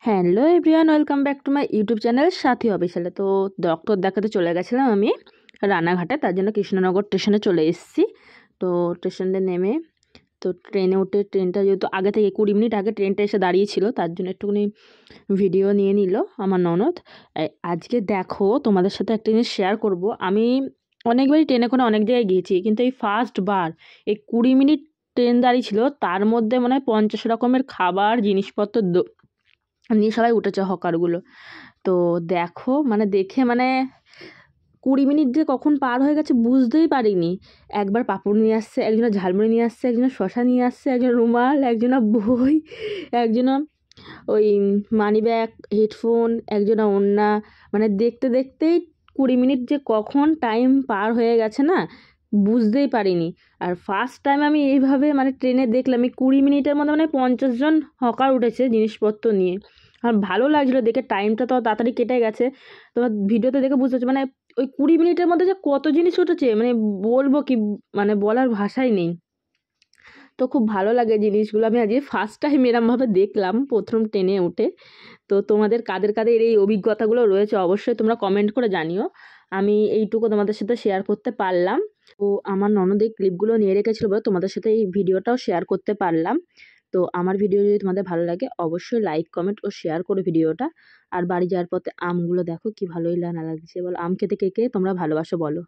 Hello everyone, welcome back to my YouTube channel সাথী অফিসিয়ালে। তো doctor দেখাতে চলে গেছিলাম আমি রানাঘাটে, তার জন্য কৃষ্ণনগর স্টেশনে চলে এসেছি। তো স্টেশনে নেমে তো ট্রেনে উঠে, ট্রেনটা যেহেতু আগে থেকে 20 মিনিট আগে ট্রেনটা এসে দাঁড়িয়েছিল, তার জন্য একটুখানি ভিডিও নিয়ে নিল আমার ননদ। আজকে দেখো, তোমাদের সাথে একটা জিনিস শেয়ার করব। আমি অনেকবারই ট্রেনে করে অনেক জায়গায় গিয়েছি, কিন্তু এই ফার্স্ট বার এই 20 মিনিট ট্রেন দাঁড়িয়ে ছিল, তার মধ্যে মনে হয় 50 রকমের খাবার জিনিসপত্র নিয়ে সবাই উঠেছে হকারগুলো। তো দেখো, মানে দেখে মানে 20 মিনিট যে কখন পার হয়ে গেছে বুঝতেই পারিনি। একবার পাঁপড় নিয়ে আসছে, একজনের ঝালমুড়ি নিয়ে আসছে, একজনের শশা নিয়ে আসছে, একজনের রুমাল, একজনের বই, একজনের ওই মানি ব্যাগ, হেডফোন, একজনের ওড়না। মানে দেখতে দেখতেই 20 মিনিট যে কখন টাইম পার হয়ে গেছে না, বুঝতেই পারিনি। আর ফার্স্ট টাইম আমি এইভাবে মানে ট্রেনে দেখলাম এই 20 মিনিটের মধ্যে মানে 50 জন হকার উঠেছে জিনিসপত্র নিয়ে। আর ভালো লাগছিলো দেখে, টাইমটা তো তাড়াতাড়ি কেটে গেছে। তোমার ভিডিওতে দেখে বুঝতে পারছি মানে ওই 20 মিনিটের মধ্যে যে কত জিনিস উঠেছে, মানে বলবো কি, মানে বলার ভাষাই নেই। তো খুব ভালো লাগে জিনিসগুলো। আমি আজকে ফার্স্ট টাইম এরমভাবে দেখলাম প্রথম ট্রেনে উঠে। তো তোমাদের কাদের কাদের এই অভিজ্ঞতাগুলো রয়েছে অবশ্যই তোমরা কমেন্ট করে জানিও। আমি এইটুকু তোমাদের সাথে শেয়ার করতে পারলাম। তো আমার ননদ এই ক্লিপগুলো নিয়ে রেখেছিল বলে তোমাদের সাথে এই ভিডিওটাও শেয়ার করতে পারলাম। তো আমার ভিডিও যদি তোমাদের ভালো লাগে অবশ্যই লাইক, কমেন্ট ও শেয়ার করো ভিডিওটা। আর বাড়ি যাওয়ার পথে আমগুলো দেখো কি ভালোই না লাগছে, বলো আম খেতে কে কে তোমরা ভালোবাসো বলো।